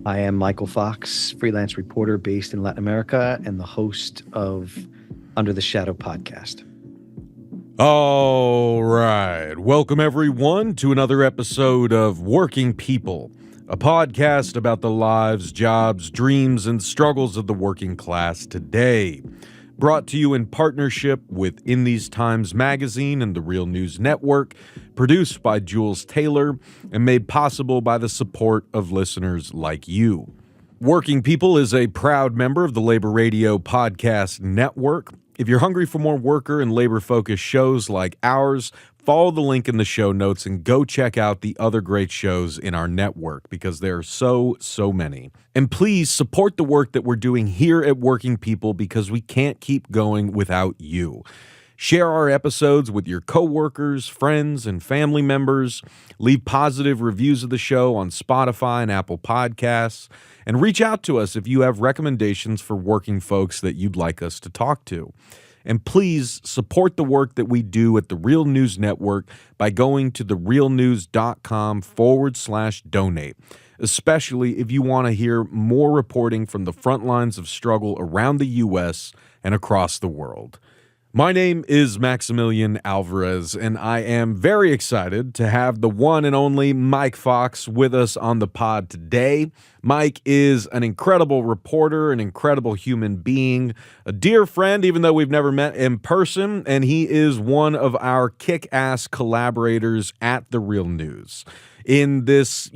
I am Michael Fox, freelance reporter based in Latin America and the host of Under the Shadow podcast. All right. Welcome, everyone, to another episode of Working People, a podcast about the lives, jobs, dreams, and struggles of the working class today. Brought to you in partnership with In These Times magazine and the Real News Network, produced by Jules Taylor, and made possible by the support of listeners like you. Working People is a proud member of the Labor Radio Podcast Network. If you're hungry for more worker and labor-focused shows like ours, follow the link in the show notes and go check out the other great shows in our network because there are so many. And please support the work that we're doing here at Working People because we can't keep going without you. Share our episodes with your coworkers, friends, and family members. Leave positive reviews of the show on Spotify and Apple Podcasts. And reach out to us if you have recommendations for working folks that you'd like us to talk to. And please support the work that we do at the Real News Network by going to therealnews.com/donate, especially if you want to hear more reporting from the front lines of struggle around the U.S. and across the world. My name is Maximilian Alvarez, and I am very excited to have the one and only Mike Fox with us on the pod today. Mike is an incredible reporter, an incredible human being, a dear friend, even though we've never met in person, and he is one of our kick-ass collaborators at The Real News. In this,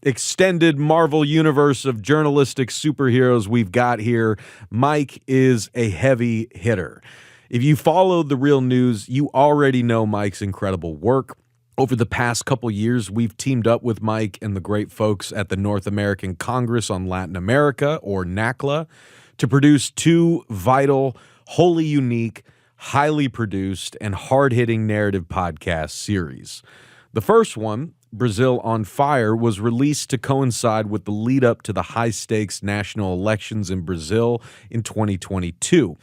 extended Marvel universe of journalistic superheroes we've got here, Mike is a heavy hitter. If you follow The Real News, you already know Mike's incredible work. Over the past couple years, we've teamed up with Mike and the great folks at the North American Congress on Latin America, or NACLA, to produce two vital, wholly unique, highly produced, and hard-hitting narrative podcast series. The first one, Brazil on Fire, was released to coincide with the lead-up to the high-stakes national elections in Brazil in 2022.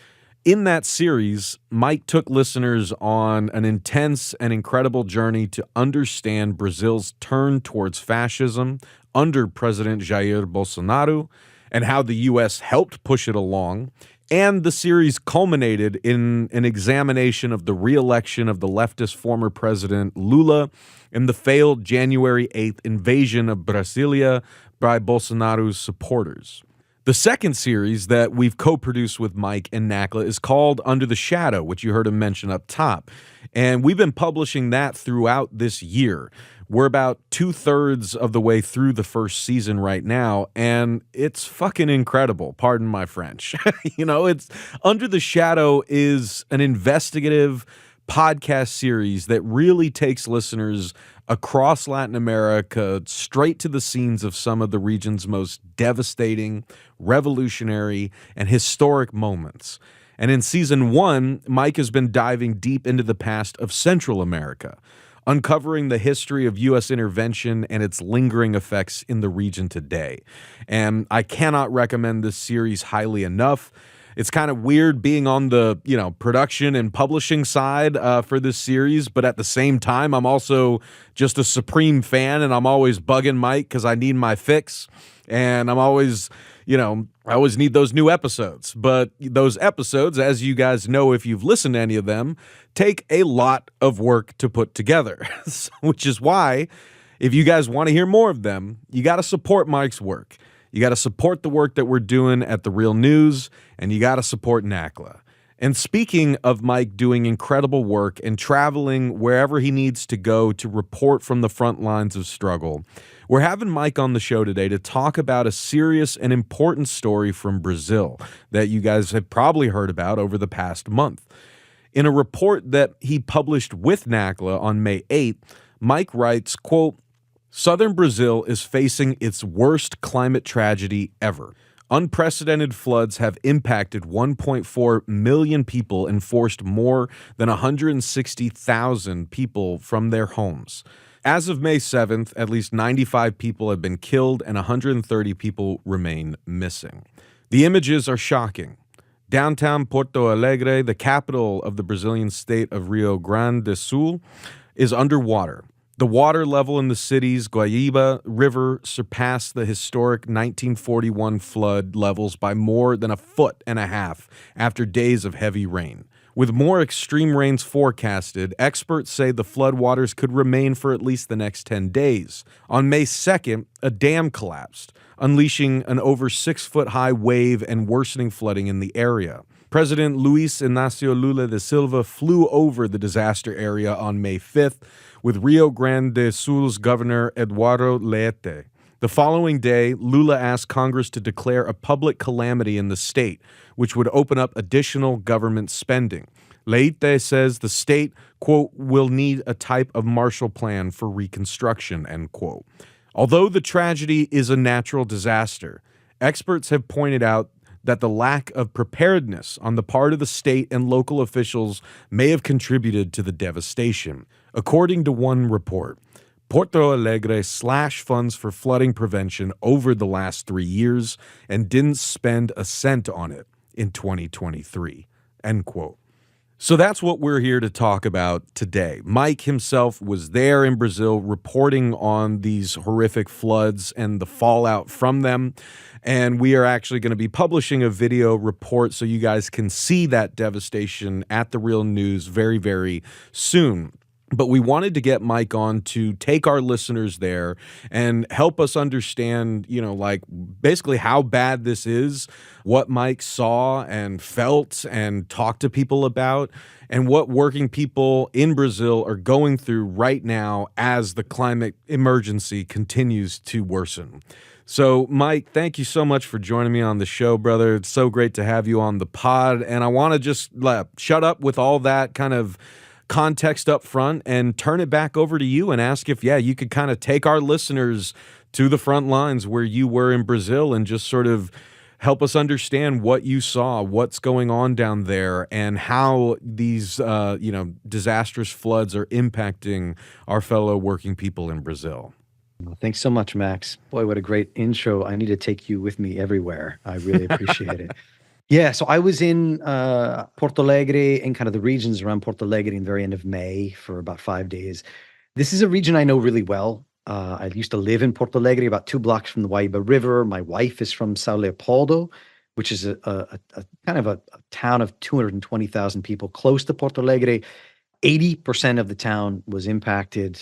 In that series, Mike took listeners on an intense and incredible journey to understand Brazil's turn towards fascism under President Jair Bolsonaro and how the U.S. helped push it along. And the series culminated in an examination of the re-election of the leftist former president Lula and the failed January 8th invasion of Brasilia by Bolsonaro's supporters. The second series that we've co-produced with Mike and NACLA is called Under the Shadow, which you heard him mention up top. And we've been publishing that throughout this year. We're about 2/3 of the way through the first season right now, and it's fucking incredible. Pardon my French. It's Under the Shadow is an investigative podcast series that really takes listeners across Latin America straight to the scenes of some of the region's most devastating, revolutionary, and historic moments. And in season 1, Mike has been diving deep into the past of Central America, uncovering the history of U.S. intervention and its lingering effects in the region today. And I cannot recommend this series highly enough. It's kind of weird being on the, production and publishing side for this series, but at the same time, I'm also just a supreme fan, and I'm always bugging Mike because I need my fix, and I'm always, I always need those new episodes. But those episodes, as you guys know if you've listened to any of them, take a lot of work to put together, which is why if you guys want to hear more of them, you got to support Mike's work. You got to support the work that we're doing at The Real News, and you got to support NACLA. And speaking of Mike doing incredible work and traveling wherever he needs to go to report from the front lines of struggle, we're having Mike on the show today to talk about a serious and important story from Brazil that you guys have probably heard about over the past month. In a report that he published with NACLA on May 8th, Mike writes, quote, "Southern Brazil is facing its worst climate tragedy ever. Unprecedented floods have impacted 1.4 million people and forced more than 160,000 people from their homes. As of May 7th, at least 95 people have been killed and 130 people remain missing. The images are shocking. Downtown Porto Alegre, the capital of the Brazilian state of Rio Grande do Sul, is underwater. The water level in the city's Guaíba River surpassed the historic 1941 flood levels by more than 1.5 feet after days of heavy rain. With more extreme rains forecasted, experts say the floodwaters could remain for at least the next 10 days. On May 2nd, a dam collapsed, unleashing an over 6-foot high wave and worsening flooding in the area. President Luis Inácio Lula da Silva flew over the disaster area on May 5th with Rio Grande do Sul's Governor Eduardo Leite. The following day, Lula asked Congress to declare a public calamity in the state, which would open up additional government spending. Leite says the state, quote, will need a type of Marshall Plan for reconstruction, end quote. Although the tragedy is a natural disaster, experts have pointed out that the lack of preparedness on the part of the state and local officials may have contributed to the devastation. According to one report, Porto Alegre slashed funds for flooding prevention over the last 3 years and didn't spend a cent on it in 2023, end quote. So that's what we're here to talk about today. Mike himself was there in Brazil reporting on these horrific floods and the fallout from them. And we are actually going to be publishing a video report so you guys can see that devastation at The Real News very, very soon. But we wanted to get Mike on to take our listeners there and help us understand, like basically how bad this is, what Mike saw and felt and talked to people about, and what working people in Brazil are going through right now as the climate emergency continues to worsen. So, Mike, thank you so much for joining me on the show, brother. It's so great to have you on the pod. And I want to just shut up with all that kind of context up front and turn it back over to you and ask if, you could kind of take our listeners to the front lines where you were in Brazil and just sort of help us understand what you saw, what's going on down there, and how these, disastrous floods are impacting our fellow working people in Brazil. Well, thanks so much, Max. Boy, what a great intro. I need to take you with me everywhere. I really appreciate it. Yeah, so I was in Porto Alegre and kind of the regions around Porto Alegre in the very end of May for about 5 days. This is a region I know really well. I used to live in Porto Alegre, about 2 blocks from the Guaíba River. My wife is from São Leopoldo, which is a kind of a town of 220,000 people close to Porto Alegre. 80% of the town was impacted.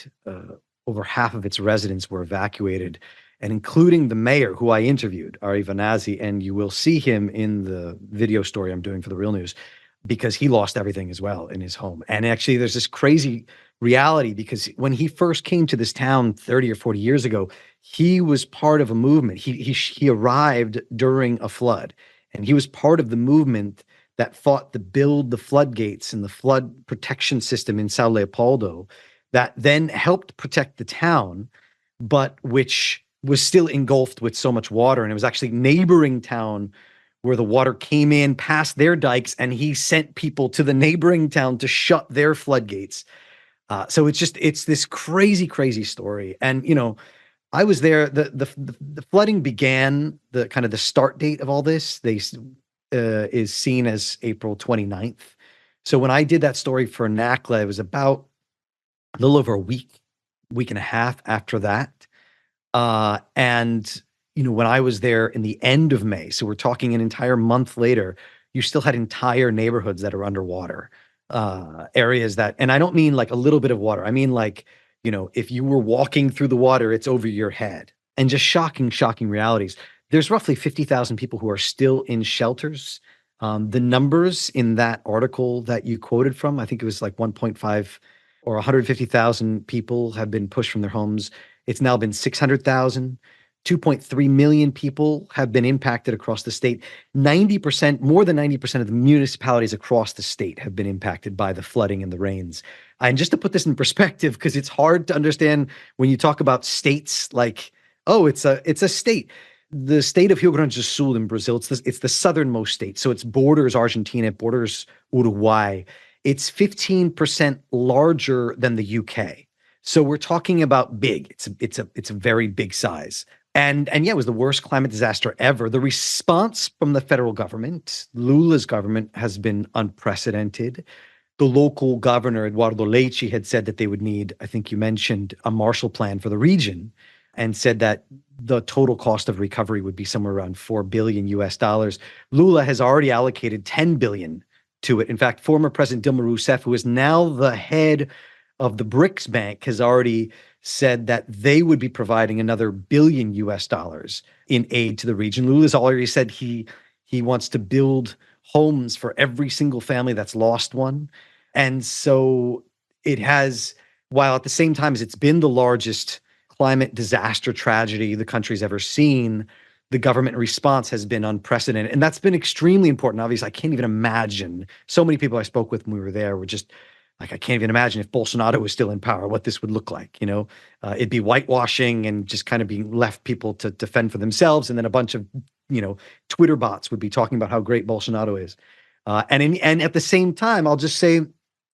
Over half of its residents were evacuated, and including the mayor, who I interviewed, Ari Vanazzi, and you will see him in the video story I'm doing for The Real News, because he lost everything as well in his home. And actually, there's this crazy reality, because when he first came to this town 30 or 40 years ago, he was part of a movement. He arrived during a flood, and he was part of the movement that fought to build the floodgates and the flood protection system in São Leopoldo that then helped protect the town, but which was still engulfed with so much water. And it was actually neighboring town where the water came in past their dikes, and he sent people to the neighboring town to shut their floodgates. So it's this crazy, crazy story. And, I was there, the flooding began, the kind of the start date of all this, is seen as April 29th. So when I did that story for NACLA, it was about a little over a week and a half after that. And, when I was there in the end of May, so we're talking an entire month later, you still had entire neighborhoods that are underwater, areas that, and I don't mean like a little bit of water. I mean, like, if you were walking through the water, it's over your head, and just shocking realities. There's roughly 50,000 people who are still in shelters. The numbers in that article that you quoted from, I think it was like 1.5 or 150,000 people have been pushed from their homes. It's now been 600,000. 2.3 million people have been impacted across the state. 90%, more than 90% of the municipalities across the state have been impacted by the flooding and the rains. And just to put this in perspective, because it's hard to understand when you talk about states, like, oh, it's a state. The state of Rio Grande do Sul in Brazil, it's the southernmost state. So it borders Argentina, it borders Uruguay. It's 15% larger than the UK. So we're talking about big. It's a very big size. And yeah, it was the worst climate disaster ever. The response from the federal government, Lula's government, has been unprecedented. the local governor, Eduardo Leite, had said that they would need, I think you mentioned, a Marshall Plan for the region, and said that the total cost of recovery would be somewhere around 4 billion US dollars. Lula has already allocated 10 billion to it. In fact, former President Dilma Rousseff, who is now the head of the BRICS Bank, has already said that they would be providing another billion US dollars in aid to the region. Lula's already said he wants to build homes for every single family that's lost one. And so it has, while at the same time as it's been the largest climate disaster tragedy the country's ever seen, the government response has been unprecedented. And that's been extremely important. Obviously, I can't even imagine. So many people I spoke with when we were there were just like, I can't even imagine if Bolsonaro was still in power, what this would look like. It'd be whitewashing and just kind of being left people to defend for themselves. And then a bunch of, Twitter bots would be talking about how great Bolsonaro is. And at the same time, I'll just say,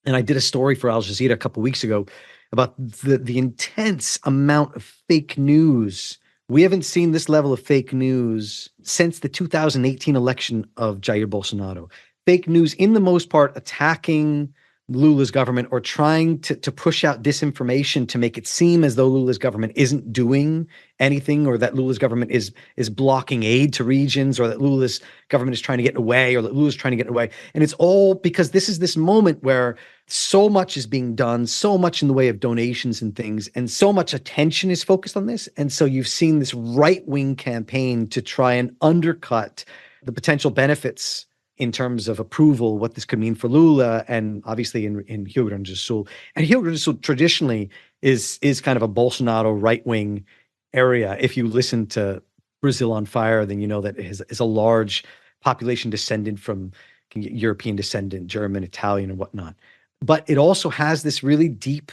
and I did a story for Al Jazeera a couple of weeks ago about the intense amount of fake news. We haven't seen this level of fake news since the 2018 election of Jair Bolsonaro. Fake news, in the most part, attacking Lula's government or trying to push out disinformation to make it seem as though Lula's government isn't doing anything, or that Lula's government is blocking aid to regions, or that Lula's government is trying to get away, or that Lula's trying to get away. And it's all because this is this moment where so much is being done, so much in the way of donations and things, and so much attention is focused on this. And so you've seen this right-wing campaign to try and undercut the potential benefits in terms of approval, what this could mean for Lula, and obviously in Rio Grande do Sul. And Rio Grande do Sul traditionally is kind of a Bolsonaro right-wing area. If you listen to Brazil on Fire, then you know that it is a large population descended from European descendant, German, Italian, and whatnot. But it also has this really deep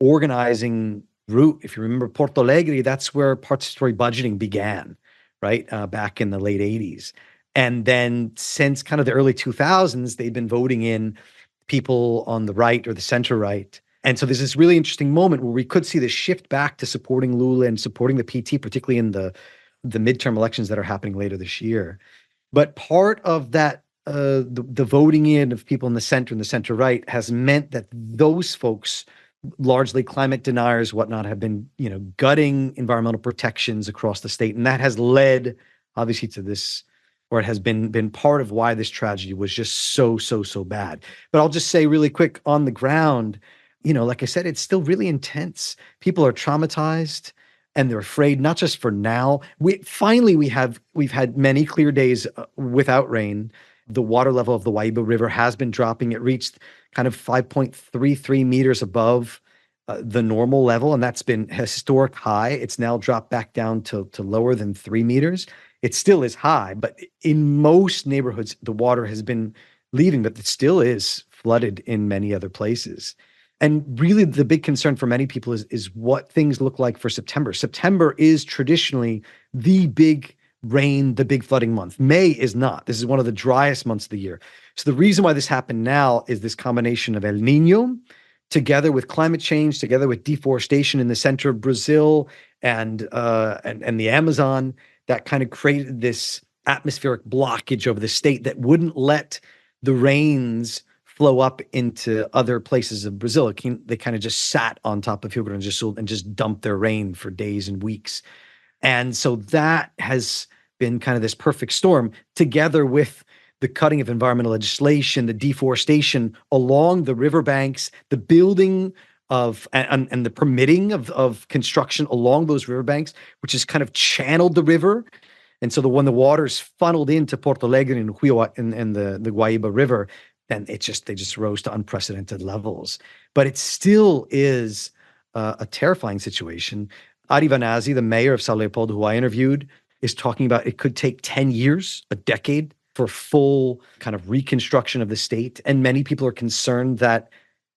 organizing root. If you remember Porto Alegre, that's where participatory budgeting began, right? Back in the late 80s. And then since kind of the early 2000s, they've been voting in people on the right or the center right. And so there's this really interesting moment where we could see this shift back to supporting Lula and supporting the PT, particularly in the midterm elections that are happening later this year. But part of that, the voting in of people in the center and the center right has meant that those folks, largely climate deniers, whatnot, have been, gutting environmental protections across the state. And that has led, obviously, to this, or it has been part of why this tragedy was just so bad. But I'll just say really quick, on the ground, like I said, it's still really intense. People are traumatized and they're afraid, not just for now. We've had many clear days without rain. The water level of the Guaíba River has been dropping. It reached kind of 5.33 meters above the normal level, and that's been a historic high. It's now dropped back down to lower than 3 meters. It still is high, but in most neighborhoods, the water has been leaving, but it still is flooded in many other places. And really, the big concern for many people is what things look like for September. September is traditionally the big rain, the big flooding month. May is not. This is one of the driest months of the year. So the reason why this happened now is this combination of El Nino, together with climate change, together with deforestation in the center of Brazil and the Amazon, that kind of created this atmospheric blockage over the state that wouldn't let the rains flow up into other places of Brazil. They kind of just sat on top of Rio Grande do Sul and just dumped their rain for days and weeks. And so that has been kind of this perfect storm, together with the cutting of environmental legislation, the deforestation along the riverbanks, the building of and the permitting of construction along those riverbanks, which has kind of channeled the river. And so when the water's funneled into Porto Alegre and the Guaíba River, then they just rose to unprecedented levels. But it still is a terrifying situation. Ari Vanazzi, the mayor of São Leopoldo, who I interviewed, is talking about it could take 10 years, a decade, for full kind of reconstruction of the state. And many people are concerned that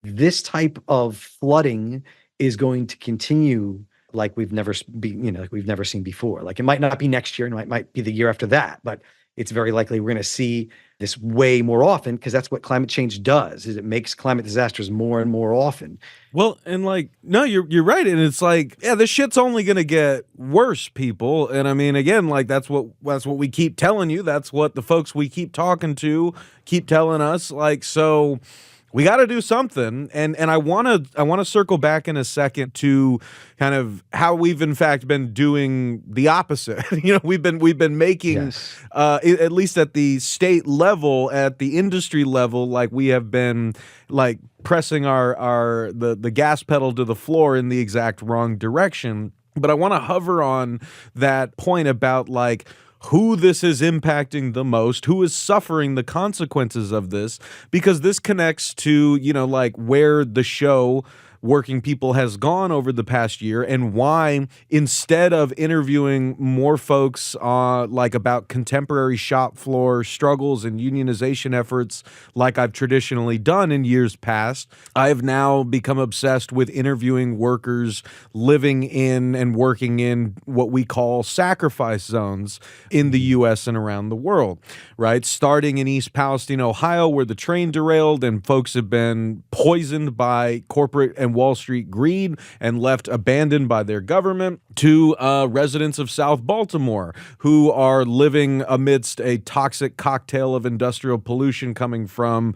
this type of flooding is going to continue like we've never seen before. Like, it might not be next year, and it might be the year after that, but it's very likely we're going to see this way more often, because that's what climate change does, is it makes climate disasters more and more often. Well, and no, you're right. And it's this shit's only going to get worse, people. And I mean, again, that's what we keep telling you. That's what the folks we keep talking to keep telling us. So we got to do something. And I want to circle back in a second to kind of how we've in fact been doing the opposite. We've been making Yes. at least at the state level, at the industry level, like we have been like pressing the gas pedal to the floor in the exact wrong direction. But I want to hover on that point about like who this is impacting the most, who is suffering the consequences of this, because this connects to, like where the show Working People has gone over the past year, and why instead of interviewing more folks like about contemporary shop floor struggles and unionization efforts like I've traditionally done in years past, I have now become obsessed with interviewing workers living in and working in what we call sacrifice zones in the U.S. and around the world, right? Starting in East Palestine, Ohio, where the train derailed and folks have been poisoned by corporate and Wall Street greed and left abandoned by their government, to residents of South Baltimore who are living amidst a toxic cocktail of industrial pollution coming from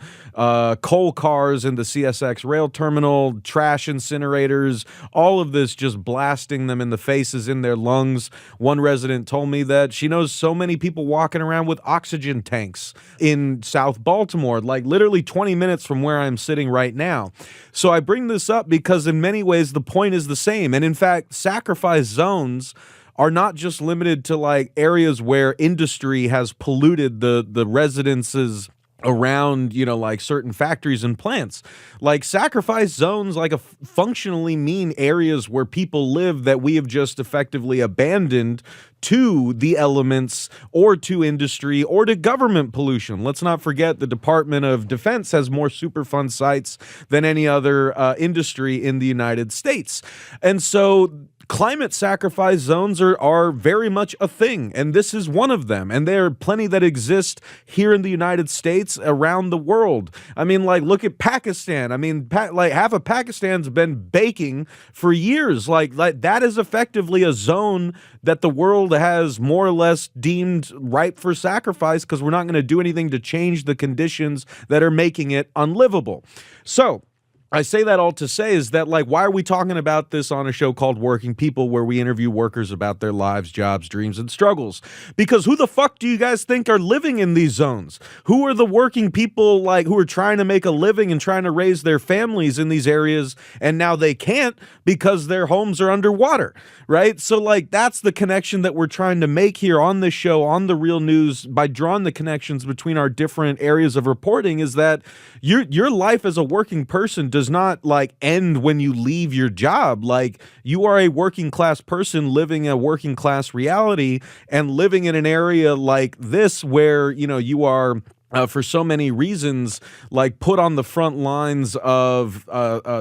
coal cars in the CSX rail terminal, trash incinerators, all of this just blasting them in the faces, in their lungs. One resident told me that she knows so many people walking around with oxygen tanks in South Baltimore, like literally 20 minutes from where I'm sitting right now. So I bring this up because in many ways the point is the same. And in fact, sacrifice zones are not just limited to like areas where industry has polluted the residences around, like certain factories and plants. Like sacrifice zones, like functionally mean areas where people live that we have just effectively abandoned to the elements or to industry or to government pollution. Let's not forget the Department of Defense has more Superfund sites than any other industry in the United States. And so climate sacrifice zones are very much a thing, and this is one of them. And there are plenty that exist here in the United States, around the world. I mean, like, look at Pakistan. I mean, like half of Pakistan's been baking for years. Like that is effectively a zone that the world has more or less deemed ripe for sacrifice, because we're not going to do anything to change the conditions that are making it unlivable. So I say that all to say is that, like, why are we talking about this on a show called Working People, where we interview workers about their lives, jobs, dreams, and struggles? Because who the fuck do you guys think are living in these zones? Who are the working people, like, who are trying to make a living and trying to raise their families in these areas, and now they can't because their homes are underwater, right? So, like, that's the connection that we're trying to make here on this show, on The Real News, by drawing the connections between our different areas of reporting, is that your life as a working person does not like end when you leave your job. Like, you are a working class person living a working class reality and living in an area like this where, you are for so many reasons, like put on the front lines of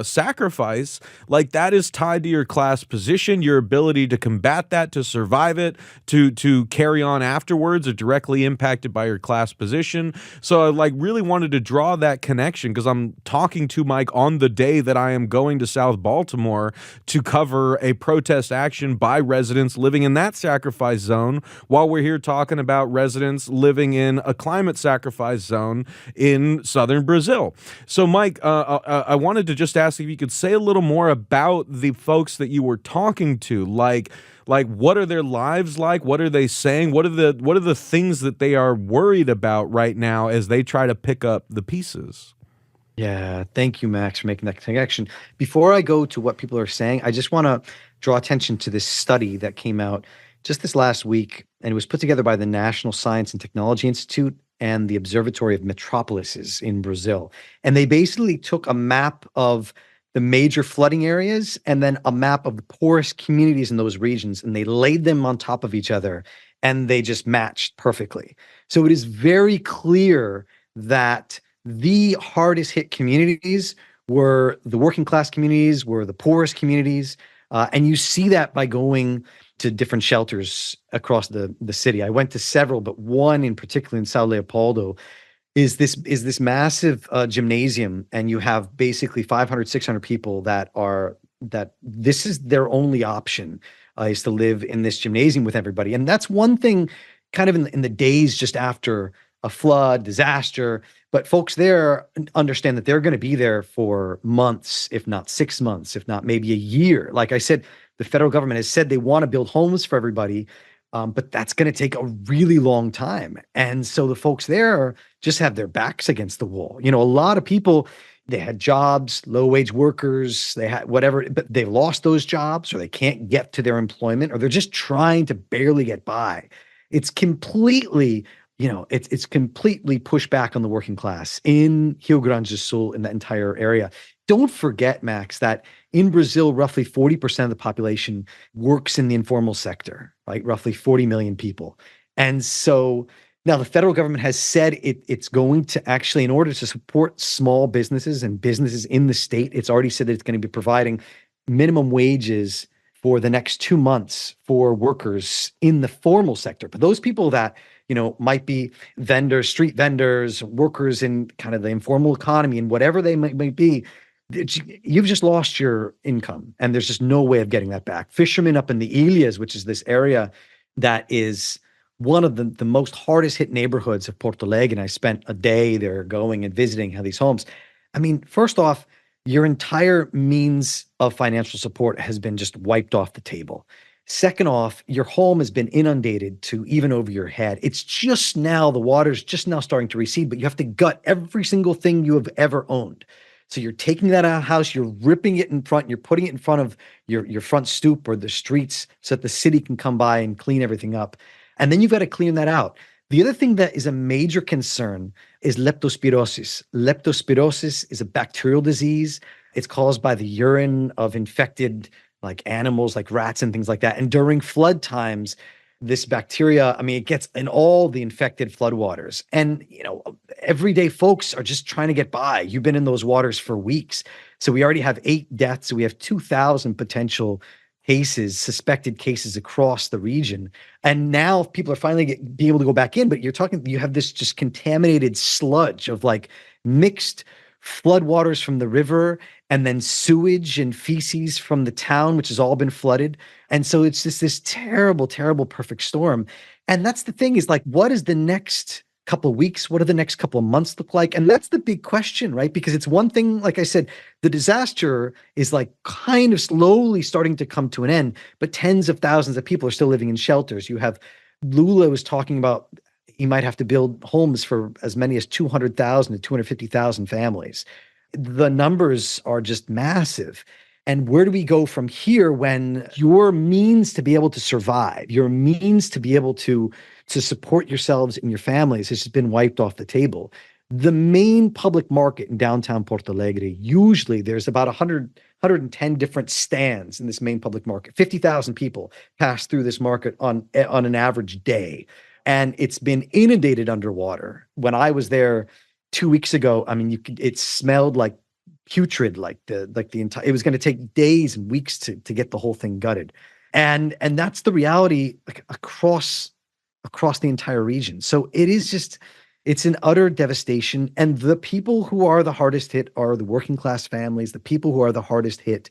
sacrifice. Like, that is tied to your class position, your ability to combat that, to survive it, to carry on afterwards, are directly impacted by your class position. So I like really wanted to draw that connection, because I'm talking to Mike on the day that I am going to South Baltimore to cover a protest action by residents living in that sacrifice zone, while we're here talking about residents living in a climate sacrifice zone in southern Brazil. So, Mike, I wanted to just ask if you could say a little more about the folks that you were talking to. Like what are their lives like? What are they saying? What are the things that they are worried about right now as they try to pick up the pieces? Yeah, thank you, Max, for making that connection. Before I go to what people are saying, I just want to draw attention to this study that came out just this last week, and it was put together by the National Science and Technology Institute and the Observatory of Metropolises in Brazil. And they basically took a map of the major flooding areas and then a map of the poorest communities in those regions, and they laid them on top of each other, and they just matched perfectly. So it is very clear that the hardest hit communities were the working class communities, were the poorest communities. And you see that by going to different shelters across the city. I went to several, but one in particular in Sao Leopoldo is this massive gymnasium, and you have basically 500, 600 people that this is their only option, is to live in this gymnasium with everybody. And that's one thing kind of in the days just after a flood, disaster. But folks there understand that they're going to be there for months, if not 6 months, if not maybe a year. Like I said, the federal government has said they want to build homes for everybody, but that's going to take a really long time. And so the folks there just have their backs against the wall. A lot of people, they had jobs, low wage workers, they had whatever, but they lost those jobs or they can't get to their employment or they're just trying to barely get by. It's completely, it's completely pushed back on the working class in Rio Grande do Sul, in that entire area. Don't forget, Max, that in Brazil, roughly 40% of the population works in the informal sector, right? Roughly 40 million people. And so now the federal government has said it's going to actually, in order to support small businesses and businesses in the state, it's already said that it's going to be providing minimum wages for the next 2 months for workers in the formal sector. But those people that, might be vendors, street vendors, workers in kind of the informal economy and whatever they might be, you've just lost your income and there's just no way of getting that back. Fishermen up in the Ilhas, which is this area that is one of the most hardest hit neighborhoods of Porto Alegre, and I spent a day there going and visiting how these homes. I mean, first off, your entire means of financial support has been just wiped off the table. Second off, your home has been inundated to even over your head. It's just now, the water's just now starting to recede, but you have to gut every single thing you have ever owned. So you're taking that out of the house, you're ripping it in front, you're putting it in front of your front stoop or the streets so that the city can come by and clean everything up. And then you've got to clean that out. The other thing that is a major concern is leptospirosis. Leptospirosis is a bacterial disease. It's caused by the urine of infected like animals, like rats and things like that. And during flood times, this bacteria, I mean, it gets in all the infected floodwaters. And, everyday folks are just trying to get by. You've been in those waters for weeks. So we already have 8 deaths. We have 2,000 potential cases, suspected cases across the region. And now people are finally being able to go back in, but you have this just contaminated sludge of like mixed floodwaters from the river and then sewage and feces from the town, which has all been flooded. And so it's just this terrible, terrible perfect storm. And that's the thing is like, what is the next couple of weeks? What do the next couple of months look like? And that's the big question, right? Because it's one thing, like I said, the disaster is like kind of slowly starting to come to an end, but tens of thousands of people are still living in shelters. You have Lula was talking about he might have to build homes for as many as 200,000 to 250,000 families. The numbers are just massive. And where do we go from here when your means to be able to survive, your means to be able to support yourselves and your families has just been wiped off the table? The main public market in downtown Porto Alegre, usually there's about 110 different stands in this main public market. 50,000 people pass through this market on an average day. And it's been inundated underwater. When I was there 2 weeks ago, I mean, it smelled like putrid, like the entire, it was going to take days and weeks to get the whole thing gutted. And that's the reality like across the entire region. So it's an utter devastation. And the people who are the hardest hit are the working class families. The people who are the hardest hit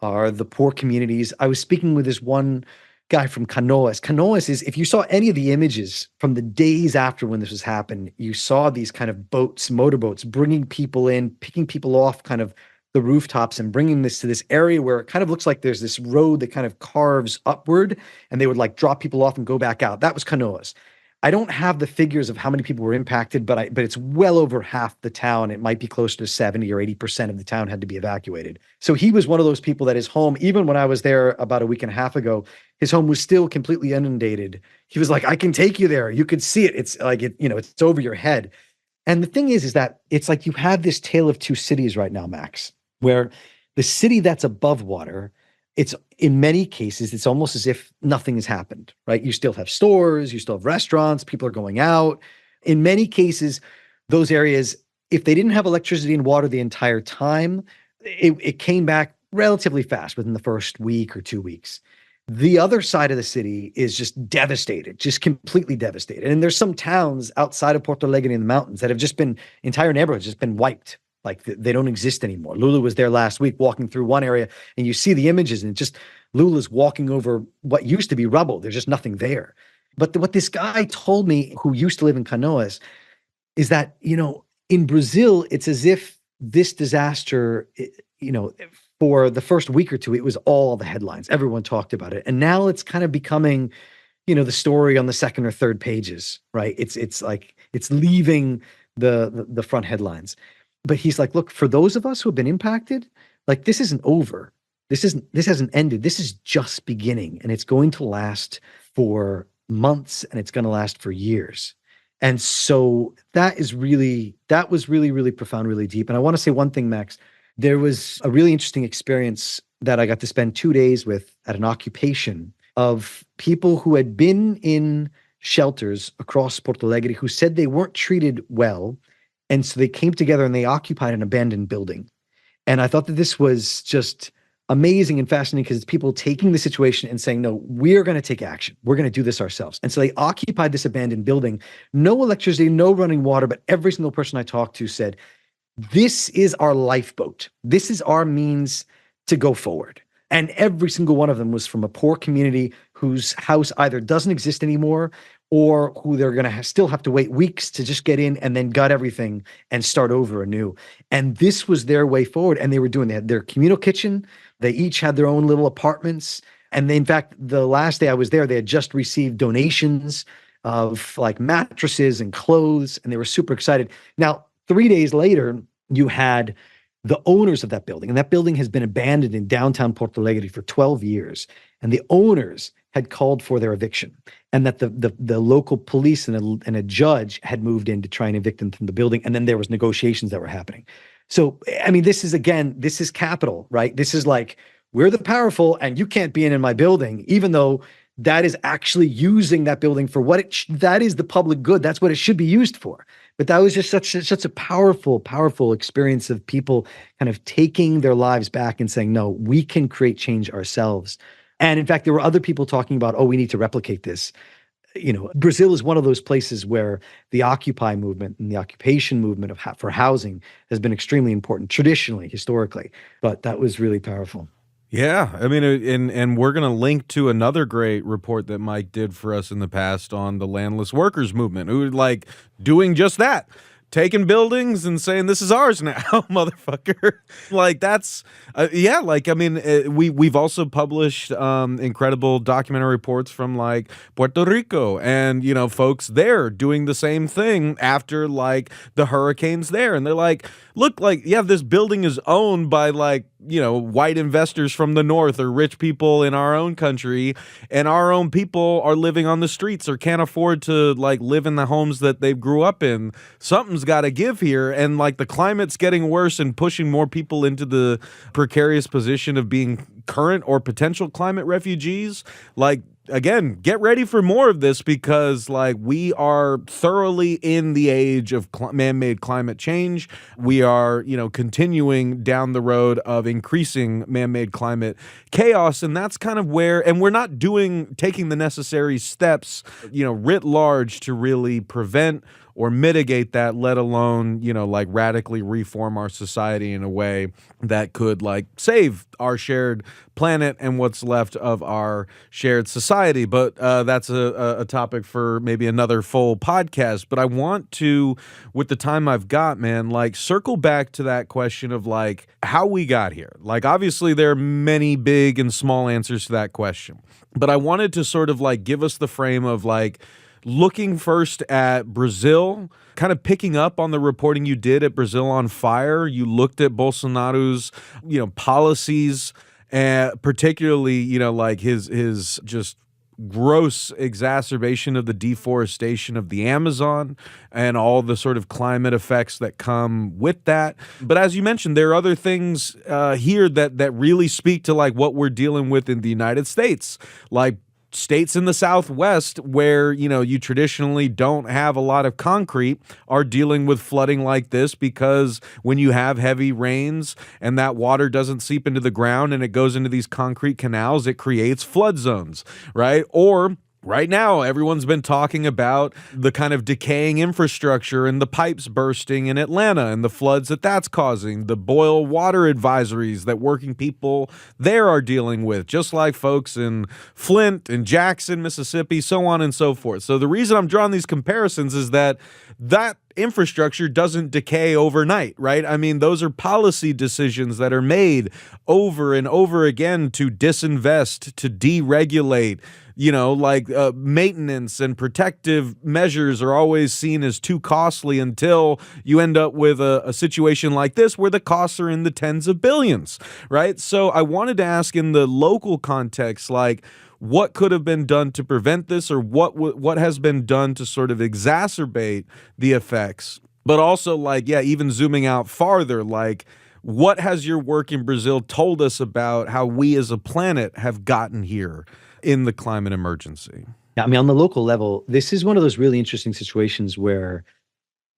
are the poor communities. I was speaking with this one guy from Canoas. Canoas is, if you saw any of the images from the days after when this was happened, you saw these kind of boats, motorboats, bringing people in, picking people off kind of the rooftops and bringing this to this area where it kind of looks like there's this road that kind of carves upward and they would like drop people off and go back out. That was Canoas. I don't have the figures of how many people were impacted, but it's well over half the town. It might be close to 70 or 80% of the town had to be evacuated. So he was one of those people that his home, even when I was there about a week and a half ago, his home was still completely inundated. He was like, I can take you there. You could see it. It's like, it's over your head. And the thing is that it's like you have this tale of two cities right now, Max, where the city that's above water, it's in many cases, it's almost as if nothing has happened, right? You still have stores, you still have restaurants, people are going out. In many cases, those areas, if they didn't have electricity and water the entire time, it came back relatively fast within the first week or 2 weeks. The other side of the city is just devastated, just completely devastated. And there's some towns outside of Porto Alegre in the mountains that have just been, entire neighborhoods just been wiped. Like they don't exist anymore. Lula was there last week walking through one area and you see the images and Lula's walking over what used to be rubble. There's just nothing there. But what this guy told me who used to live in Canoas, is that, in Brazil, it's as if this disaster, for the first week or two, it was all the headlines. Everyone talked about it. And now it's kind of becoming, the story on the second or third pages, right? It's like it's leaving the front headlines. But he's like, look, for those of us who have been impacted, like this isn't over. This hasn't ended. This is just beginning, and it's going to last for months, and it's going to last for years. And so that was really, really profound, really deep. And I want to say one thing, Max. There was a really interesting experience that I got to spend 2 days with at an occupation of people who had been in shelters across Porto Alegre who said they weren't treated well. And so they came together and they occupied an abandoned building. And I thought that this was just amazing and fascinating because it's people taking the situation and saying, no, we're going to take action. We're going to do this ourselves. And so they occupied this abandoned building, no electricity, no running water, but every single person I talked to said, this is our lifeboat. This is our means to go forward. And every single one of them was from a poor community whose house either doesn't exist anymore or who they're going to still have to wait weeks to just get in and then gut everything and start over anew. And this was their way forward. And they had their communal kitchen. They each had their own little apartments. And they, in fact, the last day I was there, they had just received donations of like mattresses and clothes, and they were super excited. Now, 3 days later, you had the owners of that building, and that building has been abandoned in downtown Porto Alegre for 12 years. And the owners had called for their eviction, and that the local police and a judge had moved in to try and evict them from the building. And then there was negotiations that were happening. So, I mean, this is capital, right? This is like, we're the powerful and you can't be in my building, even though that is actually using that building for what that is the public good. That's what it should be used for. But that was just such a powerful experience of people kind of taking their lives back and saying, no, we can create change ourselves. And in fact, there were other people talking about, we need to replicate this. Brazil is one of those places where the Occupy movement and the occupation movement for housing has been extremely important traditionally, historically. But that was really powerful. Yeah, I mean, and we're going to link to another great report that Mike did for us in the past on the landless workers movement, who like doing just that, taking buildings and saying this is ours now, motherfucker. Like that's yeah. Like I mean, we've also published incredible documentary reports from like Puerto Rico, and folks there doing the same thing after like the hurricanes there, and they're like, look, like yeah, this building is owned by like white investors from the north or rich people in our own country, and our own people are living on the streets or can't afford to like live in the homes that they grew up in. Something's got to give here, and like the climate's getting worse and pushing more people into the precarious position of being current or potential climate refugees. Like again, get ready for more of this because like we are thoroughly in the age of man-made climate change. We are, continuing down the road of increasing man-made climate chaos. And that's kind of where, and we're not taking the necessary steps, writ large to really prevent or mitigate that, let alone, like radically reform our society in a way that could like save our shared planet and what's left of our shared society. But that's a topic for maybe another full podcast. But I want to, with the time I've got, man, like circle back to that question of like how we got here. Like obviously there are many big and small answers to that question, but I wanted to sort of like give us the frame of like, looking first at Brazil, kind of picking up on the reporting you did at Brazil on Fire. You looked at Bolsonaro's, policies, and particularly, like his just gross exacerbation of the deforestation of the Amazon and all the sort of climate effects that come with that. But as you mentioned, there are other things here that really speak to like what we're dealing with in the United States, like states in the Southwest where, you traditionally don't have a lot of concrete are dealing with flooding like this because when you have heavy rains and that water doesn't seep into the ground and it goes into these concrete canals, it creates flood zones, right? Or right now, everyone's been talking about the kind of decaying infrastructure and the pipes bursting in Atlanta and the floods that's causing, the boil water advisories that working people there are dealing with, just like folks in Flint and Jackson, Mississippi, so on and so forth. So the reason I'm drawing these comparisons is that infrastructure doesn't decay overnight, right? I mean, those are policy decisions that are made over and over again to disinvest, to deregulate. Maintenance and protective measures are always seen as too costly until you end up with a situation like this where the costs are in the tens of billions, right? So I wanted to ask, in the local context, like, what could have been done to prevent this, or what has been done to sort of exacerbate the effects? But also, like, yeah, even zooming out farther, like, what has your work in Brazil told us about how we as a planet have gotten here in the climate emergency? Yeah, I mean, on the local level, this is one of those really interesting situations where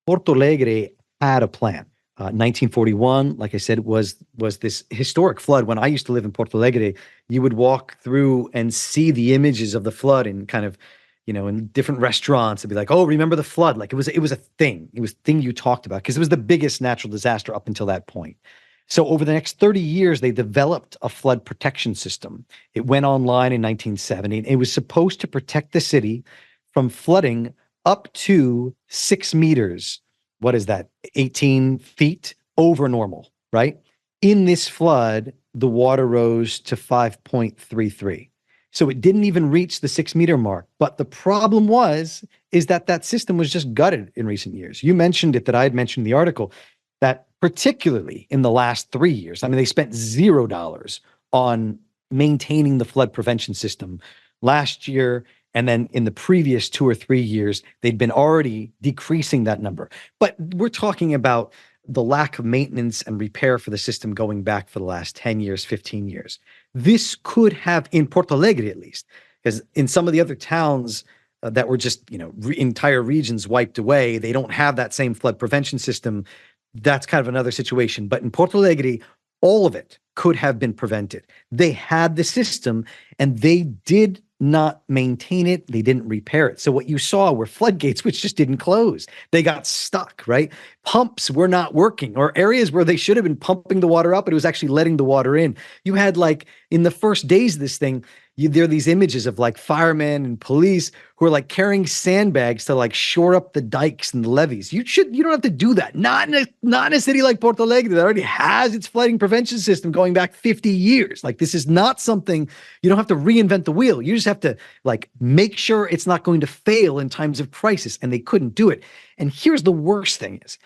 Porto Alegre had a plan. 1941, like I said, was this historic flood. When I used to live in Porto Alegre, you would walk through and see the images of the flood in kind of, in different restaurants. It'd be like, oh, remember the flood? Like it was a thing. It was a thing you talked about because it was the biggest natural disaster up until that point. So over the next 30 years, they developed a flood protection system. It went online in 1970. It was supposed to protect the city from flooding up to 6 meters. What is that? 18 feet over normal, right? In this flood, the water rose to 5.33. So it didn't even reach the 6 meter mark. But the problem is that system was just gutted in recent years. You mentioned it, that I had mentioned in the article, that particularly in the last 3 years, I mean, they spent $0 on maintaining the flood prevention system last year. And then in the previous 2 or 3 years, they'd been already decreasing that number. But we're talking about the lack of maintenance and repair for the system going back for the last 10 years, 15 years. This could have, in Porto Alegre at least, because in some of the other towns that were just, entire regions wiped away, they don't have that same flood prevention system. That's kind of another situation. But in Porto Alegre, all of it could have been prevented. They had the system and they did not maintain it. They didn't repair it. So what you saw were floodgates, which just didn't close. They got stuck, right? Pumps were not working, or areas where they should have been pumping the water up, but it was actually letting the water in. You had, like, in the first days of this thing, there are these images of like firemen and police who are like carrying sandbags to like shore up the dikes and the levees. You don't have to do that. Not in a city like Porto Alegre that already has its flooding prevention system going back 50 years. Like, this is not something, you don't have to reinvent the wheel. You just have to like make sure it's not going to fail in times of crisis. And they couldn't do it. And here's the worst thing is,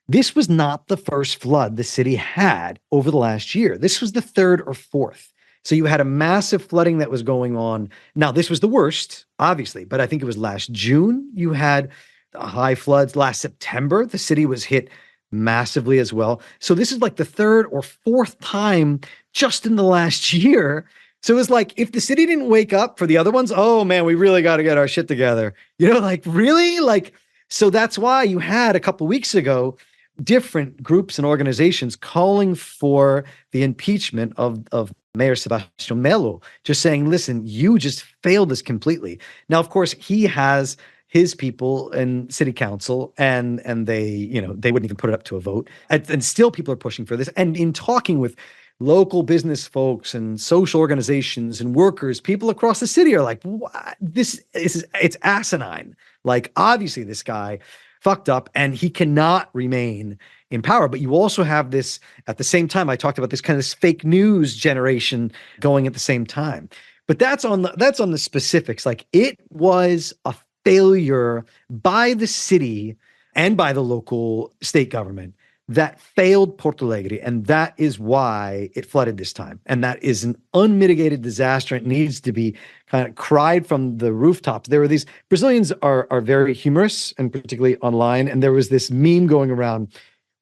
this was not the first flood the city had over the last year. This was the third or fourth. So you had a massive flooding that was going on. Now, this was the worst, obviously, but I think it was last June you had high floods. Last September, the city was hit massively as well. So this is like the third or fourth time just in the last year. So it was like, if the city didn't wake up for the other ones, oh man, we really got to get our shit together. Like, really? Like, so that's why you had a couple weeks ago different groups and organizations calling for the impeachment of Mayor Sebastião Melo, just saying, listen, you just failed us completely. Now, of course, he has his people in city council, and they, they wouldn't even put it up to a vote. And still people are pushing for this. And in talking with local business folks and social organizations and workers, people across the city are like, what? It's asinine. Like, obviously this guy fucked up and he cannot remain in power. But you also have this, at the same time, I talked about this kind of fake news generation going at the same time. But that's on the specifics. Like, it was a failure by the city and by the local state government that failed Porto Alegre. And that is why it flooded this time. And that is an unmitigated disaster. It needs to be kind of cried from the rooftops. There were these, Brazilians are very humorous, and particularly online. And there was this meme going around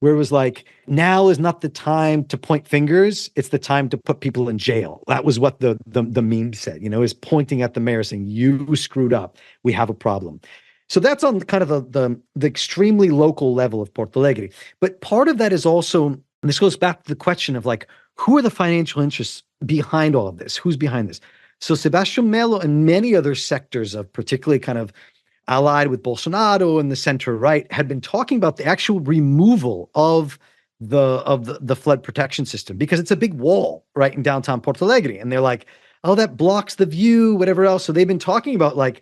where it was like, now is not the time to point fingers. It's the time to put people in jail. That was what the meme said, is pointing at the mayor saying, you screwed up. We have a problem. So that's on kind of the extremely local level of Porto Alegre. But part of that is also, and this goes back to the question of like, who are the financial interests behind all of this? Who's behind this? So Sebastião Melo and many other sectors of particularly kind of allied with Bolsonaro and the center right had been talking about the actual removal of the flood protection system, because it's a big wall right in downtown Porto Alegre. And they're like, oh, that blocks the view, whatever else. So they've been talking about like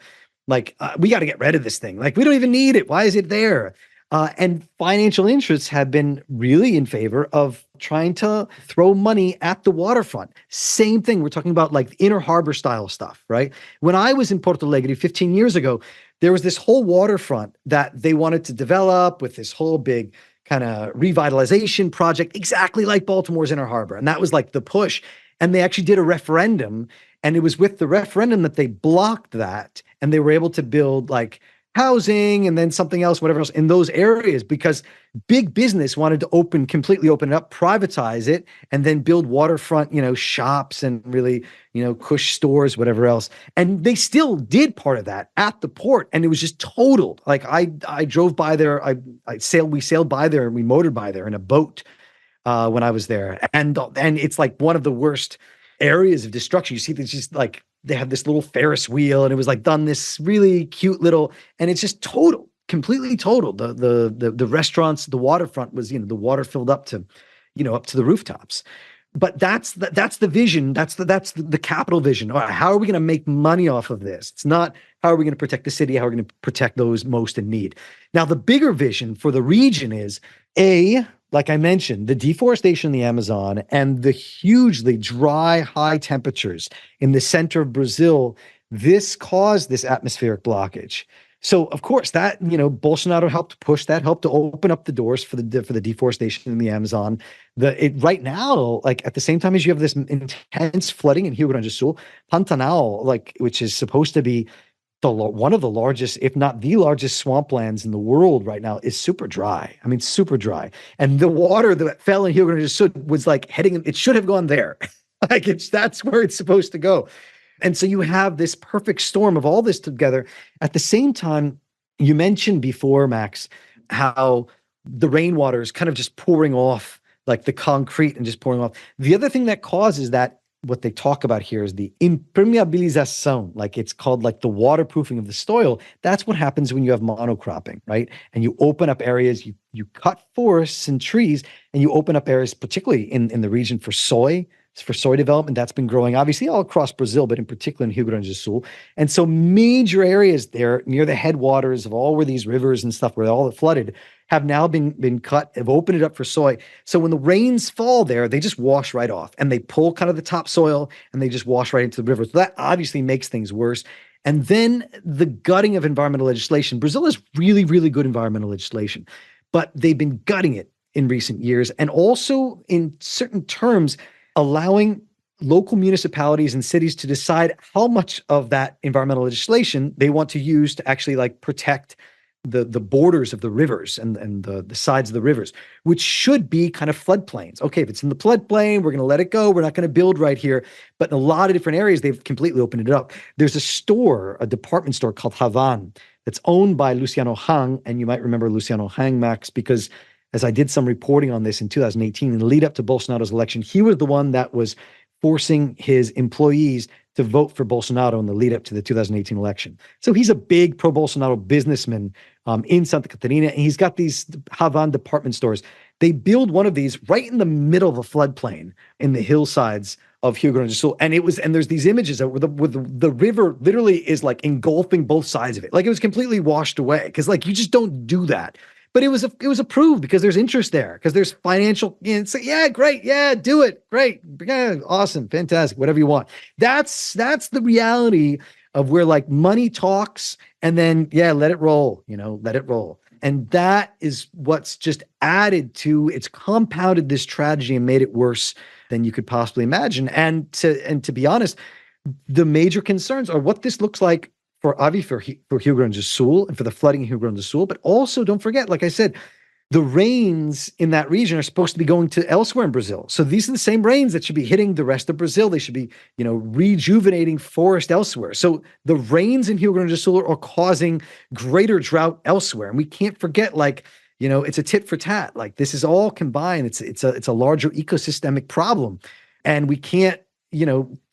we got to get rid of this thing. Like, we don't even need it. Why is it there? And financial interests have been really in favor of trying to throw money at the waterfront. Same thing. We're talking about like inner harbor style stuff, right? When I was in Porto Alegre 15 years ago, there was this whole waterfront that they wanted to develop with this whole big kind of revitalization project, exactly like Baltimore's inner harbor. And that was like the push. And they actually did a referendum. And it was with the referendum that they blocked that. And they were able to build like housing and then something else, whatever else in those areas, because big business wanted to completely open it up, privatize it, and then build waterfront, shops and really, cush stores, whatever else. And they still did part of that at the port. And it was just totaled. Like I drove by there. We sailed by there and we motored by there in a boat when I was there. And it's like one of the worst areas of destruction. You see, there's just like, they have this little Ferris wheel and it was like done this really cute little, and it's just total, completely total. The restaurants, the waterfront was, the water filled up to, up to the rooftops. But that's the vision. That's the capital vision. All right, how are we going to make money off of this? It's not how are we going to protect the city? How are we going to protect those most in need? Now, the bigger vision for the region is like I mentioned, the deforestation in the Amazon and the hugely dry, high temperatures in the center of Brazil, this caused this atmospheric blockage. So, of course, that, Bolsonaro helped push that, helped to open up the doors for the deforestation in the Amazon. Right now, like at the same time as you have this intense flooding in Rio Grande do Sul, Pantanal, like which is supposed to be one of the largest, if not the largest swamplands in the world right now, is super dry. I mean, super dry. And the water that fell in Rio Grande do Sul was like it should have gone there. That's where it's supposed to go. And so you have this perfect storm of all this together. At the same time, you mentioned before, Max, how the rainwater is kind of just pouring off like the concrete and just pouring off. The other thing that causes that, what they talk about here is the impermeabilização, like it's called like the waterproofing of the soil. That's what happens when you have monocropping, right? And you open up areas, you cut forests and trees, and you open up areas, particularly in the region for soy development. That's been growing obviously all across Brazil, but in particular in Rio Grande do Sul. And so major areas there near the headwaters of all where these rivers and stuff where all it flooded have now been cut, have opened it up for soy. So when the rains fall there, they just wash right off and they pull kind of the topsoil and they just wash right into the river. So that obviously makes things worse. And then the gutting of environmental legislation. Brazil has really, really good environmental legislation, but they've been gutting it in recent years. And also in certain terms, allowing local municipalities and cities to decide how much of that environmental legislation they want to use to actually like protect the borders of the rivers and the sides of the rivers, which should be kind of floodplains. Okay, if it's in the floodplain, we're going to let it go. We're not going to build right here. But in a lot of different areas, they've completely opened it up. There's a department store called Havan that's owned by Luciano Hang. And you might remember Luciano Hang, Max, because as I did some reporting on this in 2018, in the lead up to Bolsonaro's election, he was the one that was forcing his employees to vote for Bolsonaro in the lead up to the 2018 election. So he's a big pro-Bolsonaro businessman in Santa Catarina, and he's got these Havan department stores. They build one of these right in the middle of a floodplain in the hillsides of Rio Grande do Sul, and there's these images where the river literally is like engulfing both sides of it, like it was completely washed away. Because like you just don't do that. But it was approved because there's interest there, because there's financial. Yeah, great, yeah, do it, great, yeah, awesome, fantastic, whatever you want. That's the reality of where like money talks, and then let it roll, let it roll. And that is what's just added to, it's compounded this tragedy and made it worse than you could possibly imagine. And to be honest, the major concerns are what this looks like for Rio Grande do Sul and for the flooding in Rio Grande do Sul. But also don't forget, like I said, the rains in that region are supposed to be going to elsewhere in Brazil. So these are the same rains that should be hitting the rest of Brazil. They should be, rejuvenating forest elsewhere. So the rains in Rio Grande do Sul are causing greater drought elsewhere. And we can't forget, it's a tit for tat. Like this is all combined. It's a larger ecosystemic problem. And we can't,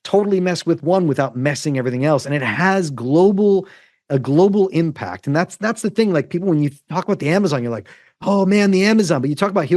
totally mess with one without messing everything else. And it has a global impact. And that's the thing. Like people, when you talk about the Amazon, you're like, oh man, the Amazon. But you talk about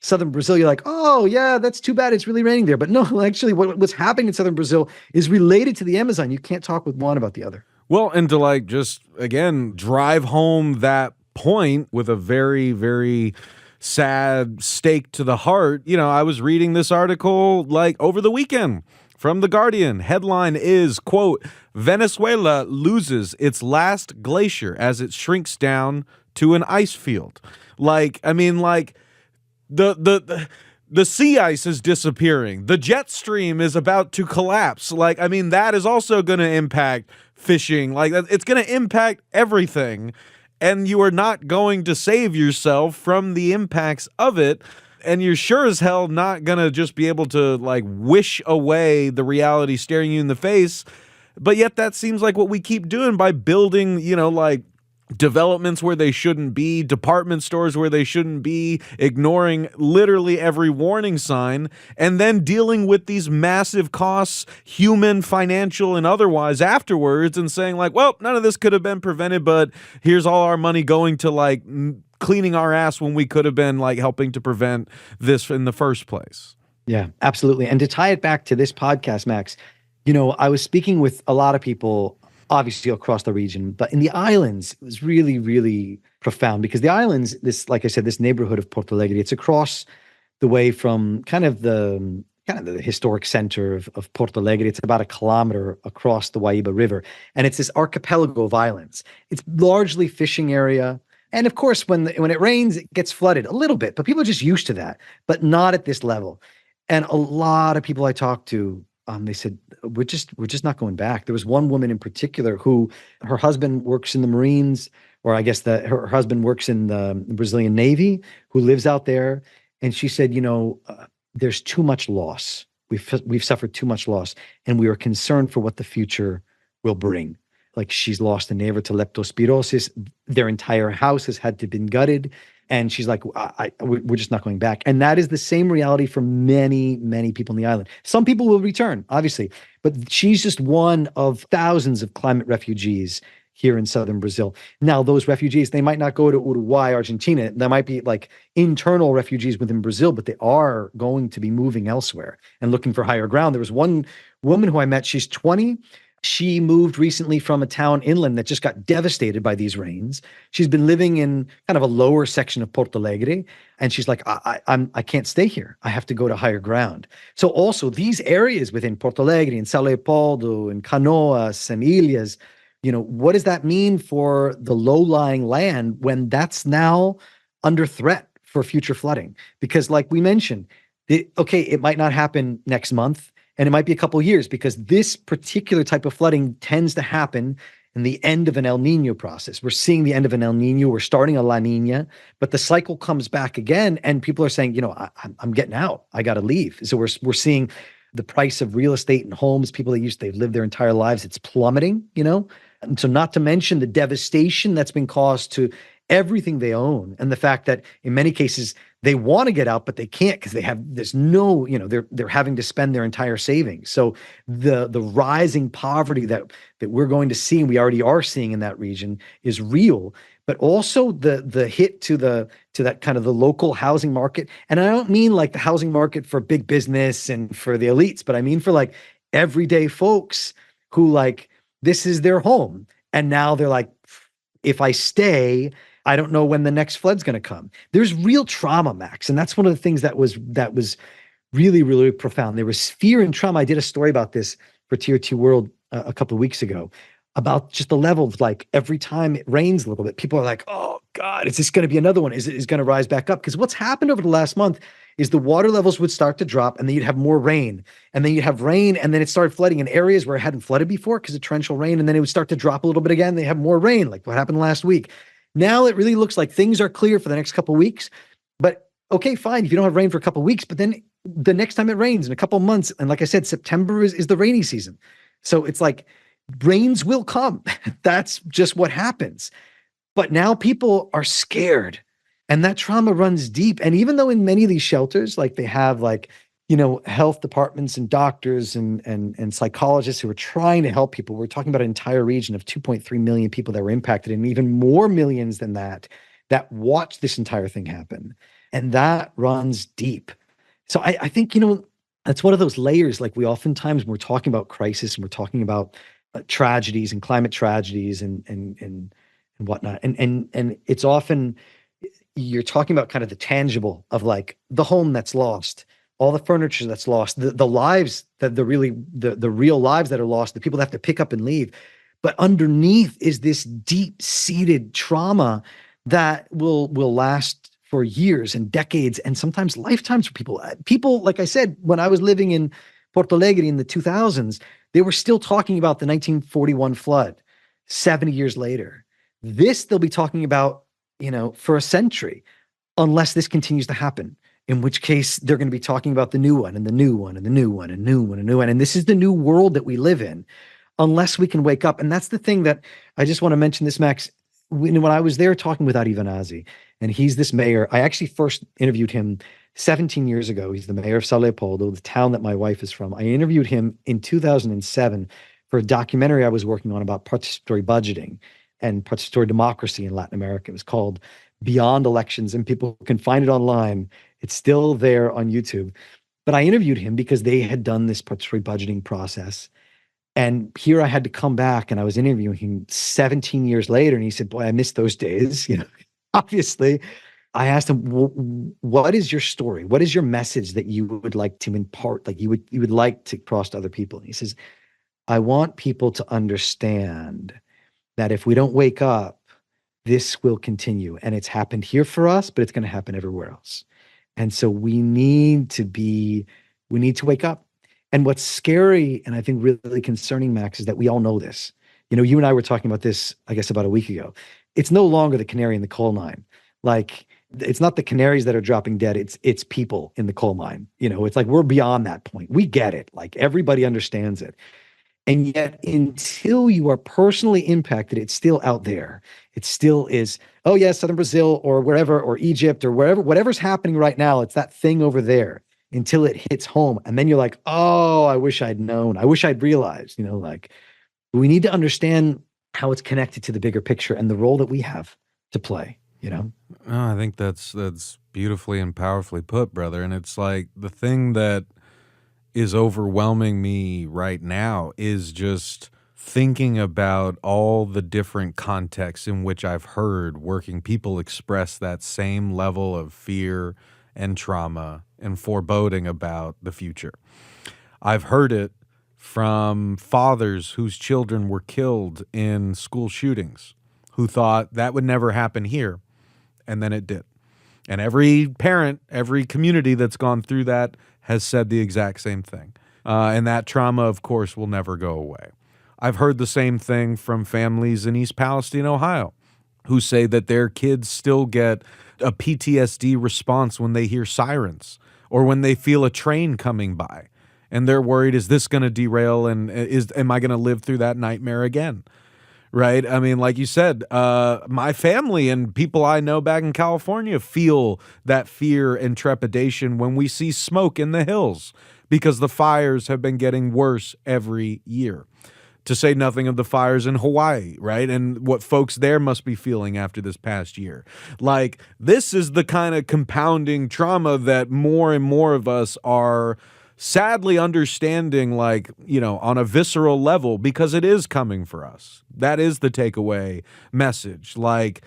southern Brazil, you're like, oh yeah, that's too bad. It's really raining there. But no, actually what's happening in southern Brazil is related to the Amazon. You can't talk with one about the other. Well, and to just again drive home that point, with a very, very sad stake to the heart, I was reading this article like over the weekend from The Guardian. Headline is, quote, Venezuela loses its last glacier as it shrinks down to an ice field. The sea ice is disappearing. The jet stream is about to collapse. That is also going to impact fishing. It's going to impact everything. And you are not going to save yourself from the impacts of it. And you're sure as hell not going to just be able to wish away the reality staring you in the face. But yet that seems like what we keep doing by building, developments where they shouldn't be, department stores where they shouldn't be, ignoring literally every warning sign, and then dealing with these massive costs, human, financial, and otherwise afterwards, and saying well, none of this could have been prevented, but here's all our money going to cleaning our ass when we could have been helping to prevent this in the first place. Yeah, absolutely. And to tie it back to this podcast, Max, I was speaking with a lot of people obviously across the region, but in the islands, it was really, really profound because the islands, like I said, this neighborhood of Porto Alegre, it's across the way from kind of the historic center of Porto Alegre. It's about 1 kilometer across the Guaíba River. And it's this archipelago of islands. It's largely fishing area. And of course, when it rains, it gets flooded a little bit, but people are just used to that, but not at this level. And a lot of people I talked to, they said, we're just not going back. There was one woman in particular who her husband works in the Marines, or I guess her husband works in the Brazilian Navy, who lives out there. And she said, there's too much loss. We've suffered too much loss, and we are concerned for what the future will bring. She's lost a neighbor to leptospirosis. Their entire house has had to been gutted. And she's like, we're just not going back. And that is the same reality for many, many people in the island. Some people will return, obviously, but she's just one of thousands of climate refugees here in southern Brazil. Now, those refugees, they might not go to Uruguay, Argentina. There might be internal refugees within Brazil, but they are going to be moving elsewhere and looking for higher ground. There was one woman who I met, she's 20. She moved recently from a town inland that just got devastated by these rains. She's been living in kind of a lower section of Porto Alegre, and she's like, I can't stay here. I have to go to higher ground. So also these areas within Porto Alegre and São Leopoldo and Canoas and Ilhas, what does that mean for the low-lying land when that's now under threat for future flooding? Because like we mentioned, it might not happen next month. And it might be a couple of years because this particular type of flooding tends to happen in the end of an El Nino process. We're seeing the end of an El Nino. We're starting a La Nina, but the cycle comes back again, and people are saying, I'm getting out. I got to leave. So we're seeing the price of real estate and homes. People they've lived their entire lives, it's plummeting. And so not to mention the devastation that's been caused to everything they own, and the fact that in many cases they want to get out, but they can't because they're having to spend their entire savings. So the rising poverty that we're going to see, and we already are seeing in that region, is real. But also the hit to that kind of the local housing market, and I don't mean the housing market for big business and for the elites, but I mean for everyday folks who this is their home, and now they're like, if I stay, I don't know when the next flood's going to come. There's real trauma, Max. And that's one of the things that was really, really profound. There was fear and trauma. I did a story about this for Tier 2 World a couple of weeks ago about just the level of every time it rains a little bit, people are like, oh God, is this going to be another one? Is it going to rise back up? Because what's happened over the last month is the water levels would start to drop, and then you'd have more rain, and then you'd have rain, and then it started flooding in areas where it hadn't flooded before because of torrential rain. And then it would start to drop a little bit again. They have more rain, like what happened last week. Now it really looks like things are clear for the next couple of weeks, but okay, fine. If you don't have rain for a couple of weeks, but then the next time it rains in a couple of months, and like I said, September is the rainy season. So it's rains will come. That's just what happens. But now people are scared, and that trauma runs deep. And even though in many of these shelters, they have health departments and doctors and psychologists who are trying to help people. We're talking about an entire region of 2.3 million people that were impacted, and even more millions than that watched this entire thing happen. And that runs deep. So I think, that's one of those layers. We oftentimes, when we're talking about crisis and we're talking about tragedies and climate tragedies and and whatnot. And it's often you're talking about kind of the tangible of like the home that's lost, all the furniture that's lost, the lives that the real lives that are lost, the people that have to pick up and leave. But underneath is this deep-seated trauma that will last for years and decades and sometimes lifetimes for people. People, like I said, when I was living in Porto Alegre in the 2000s, they were still talking about the 1941 flood 70 years later. This they'll be talking about, for a century, unless this continues to happen, in which case they're going to be talking about the new one and the new one and the new one and new one and new one. And this is the new world that we live in, unless we can wake up. And that's the thing that I just want to mention this, Max. When I was there talking with Ari Vanazzi, and he's this mayor, I actually first interviewed him 17 years ago. He's the mayor of Sao Leopoldo, the town that my wife is from. I interviewed him in 2007 for a documentary I was working on about participatory budgeting and participatory democracy in Latin America. It was called Beyond Elections, and people can find it online. It's still there on YouTube. But I interviewed him because they had done this participatory budgeting process. And here I had to come back, and I was interviewing him 17 years later, and he said, boy, I missed those days. Obviously. I asked him, what is your story? What is your message that you would like to impart? Like you would like to cross to other people? And he says, I want people to understand that if we don't wake up, this will continue. And it's happened here for us, but it's going to happen everywhere else. And so we need to wake up. And what's scary, and I think really concerning, Max, is that we all know this. You and I were talking about this, I guess, about a week ago. It's no longer the canary in the coal mine. Like, it's not the canaries that are dropping dead. It's people in the coal mine. It's like we're beyond that point. We get it. Like everybody understands it. And yet until you are personally impacted, it's still out there. It still is, oh yeah, Southern Brazil or wherever, or Egypt or whatever's happening right now. It's that thing over there until it hits home. And then you're like, oh, I wish I'd known. I wish I'd realized, like we need to understand how it's connected to the bigger picture and the role that we have to play. Oh, I think that's beautifully and powerfully put, brother. And it's like the thing that is overwhelming me right now is just thinking about all the different contexts in which I've heard working people express that same level of fear and trauma and foreboding about the future. I've heard it from fathers whose children were killed in school shootings who thought that would never happen here. And then it did. And every parent, every community that's gone through that has said the exact same thing. And that trauma, of course, will never go away. I've heard the same thing from families in East Palestine, Ohio, who say that their kids still get a PTSD response when they hear sirens or when they feel a train coming by. And they're worried, is this going to derail? And am I going to live through that nightmare again? Right? I mean, like you said, my family and people I know back in California feel that fear and trepidation when we see smoke in the hills because the fires have been getting worse every year. To say nothing of the fires in Hawaii, right? And what folks there must be feeling after this past year. Like, this is the kind of compounding trauma that more and more of us are sadly understanding, like, on a visceral level, because it is coming for us. That is the takeaway message. Like,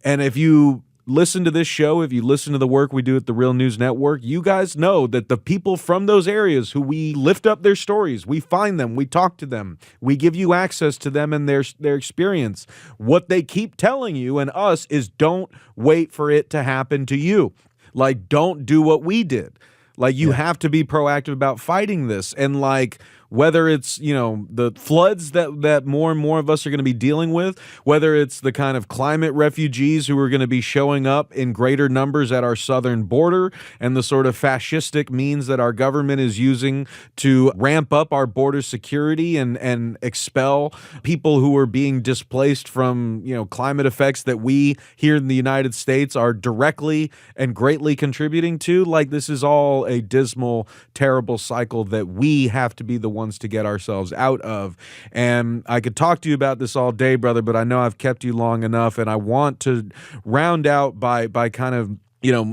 and if you listen to this show, if you listen to the work we do at the Real News Network, you guys know that the people from those areas who we lift up their stories, we find them, we talk to them, we give you access to them and their experience. What they keep telling you and us is don't wait for it to happen to you. Like, don't do what we did. Like, you have to be proactive about fighting this. And like, whether it's, the floods that more and more of us are going to be dealing with, whether it's the kind of climate refugees who are going to be showing up in greater numbers at our southern border and the sort of fascistic means that our government is using to ramp up our border security and expel people who are being displaced from, climate effects that we here in the United States are directly and greatly contributing to. Like, this is all a dismal, terrible cycle that we have to be the ones to get ourselves out of. And I could talk to you about this all day, brother, but I know I've kept you long enough, and I want to round out by kind of,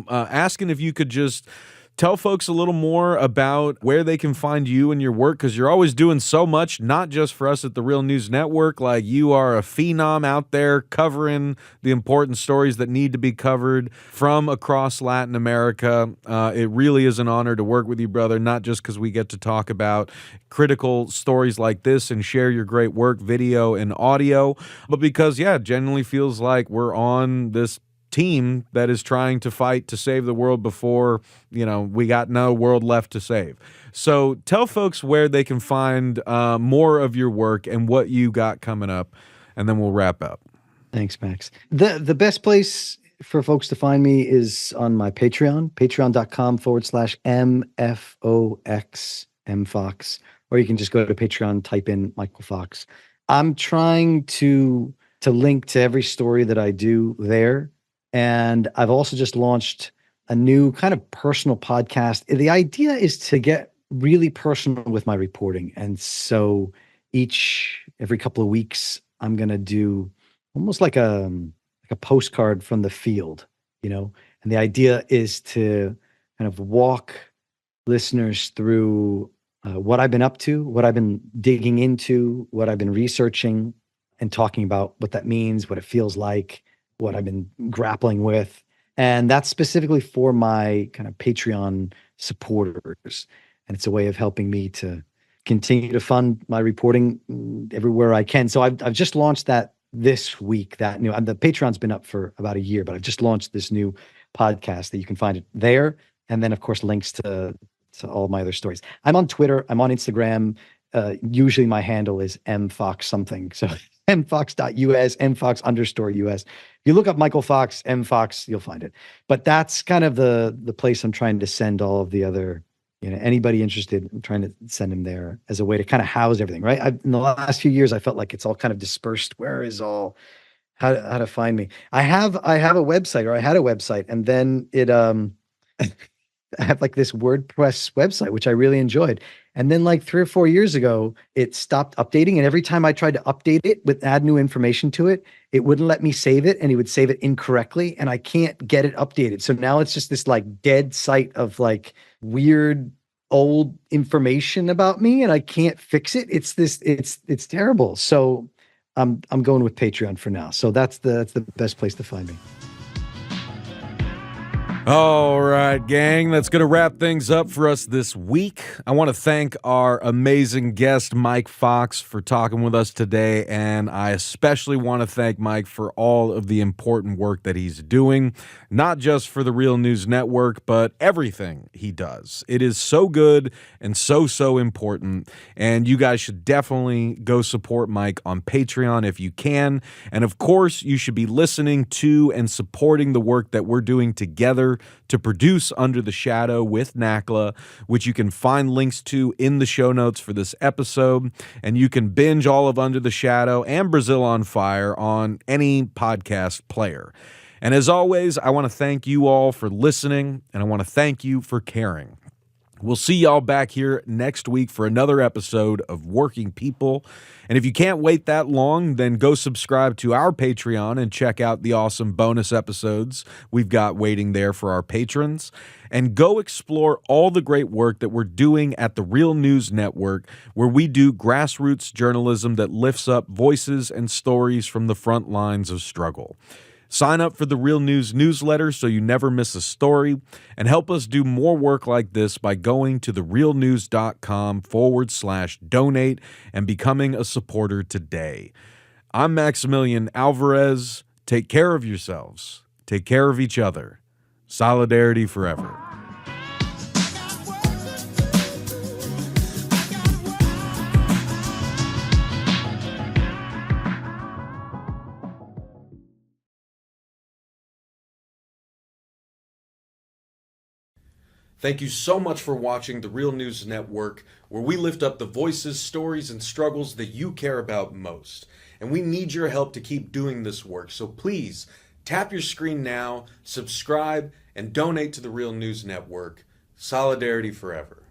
asking if you could just tell folks a little more about where they can find you and your work, because you're always doing so much, not just for us at the Real News Network. Like, you are a phenom out there covering the important stories that need to be covered from across Latin America. It really is an honor to work with you, brother, not just because we get to talk about critical stories like this and share your great work, video and audio, but because, yeah, it genuinely feels like we're on this team that is trying to fight to save the world before, we got no world left to save. So tell folks where they can find more of your work and what you got coming up, and then we'll wrap up. Thanks, Max. The best place for folks to find me is on my Patreon, patreon.com/MFOX, MFox, or you can just go to Patreon, type in Michael Fox. I'm trying to link to every story that I do there. And I've also just launched a new kind of personal podcast. The idea is to get really personal with my reporting. And so every couple of weeks, I'm going to do almost like a postcard from the field, and the idea is to kind of walk listeners through what I've been up to, what I've been digging into, what I've been researching, and talking about what that means, what it feels like, what I've been grappling with. And that's specifically for my kind of Patreon supporters. And it's a way of helping me to continue to fund my reporting everywhere I can. So I've just launched that this week, the Patreon's been up for about a year, but I've just launched this new podcast that you can find it there. And then, of course, links to all my other stories. I'm on Twitter. I'm on Instagram. Usually my handle is mfox something. So mfox.us, mfox_us. If you look up Michael Fox, mfox, you'll find it. But that's kind of the place I'm trying to send all of the other, anybody interested. I'm trying to send them there as a way to kind of house everything, right? In the last few years, I felt like it's all kind of dispersed. Where is all, how to find me? I have a website, or I had a website, and then it, I have like this WordPress website, which I really enjoyed. And then like 3 or 4 years ago, it stopped updating. And every time I tried to update it add new information to it, it wouldn't let me save it, and it would save it incorrectly. And I can't get it updated. So now it's just this like dead site of like weird old information about me, and I can't fix it. It's terrible. So I'm going with Patreon for now. So that's the best place to find me. All right, gang, that's going to wrap things up for us this week. I want to thank our amazing guest, Mike Fox, for talking with us today, and I especially want to thank Mike for all of the important work that he's doing, not just for the Real News Network, but everything he does. It is so good and so important, and you guys should definitely go support Mike on Patreon if you can, and of course, you should be listening to and supporting the work that we're doing together to produce Under the Shadow with NACLA, which you can find links to in the show notes for this episode. And you can binge all of Under the Shadow and Brazil on Fire on any podcast player. And as always, I want to thank you all for listening, and I want to thank you for caring. We'll see y'all back here next week for another episode of Working People. And if you can't wait that long, then go subscribe to our Patreon and check out the awesome bonus episodes we've got waiting there for our patrons. And go explore all the great work that we're doing at the Real News Network, where we do grassroots journalism that lifts up voices and stories from the front lines of struggle. Sign up for the Real News newsletter so you never miss a story, and help us do more work like this by going to therealnews.com/donate and becoming a supporter today. I'm Maximilian Alvarez. Take care of yourselves. Take care of each other. Solidarity forever. Thank you so much for watching the Real News Network, where we lift up the voices, stories, and struggles that you care about most. And we need your help to keep doing this work. So please tap your screen now, subscribe, and donate to the Real News Network. Solidarity forever.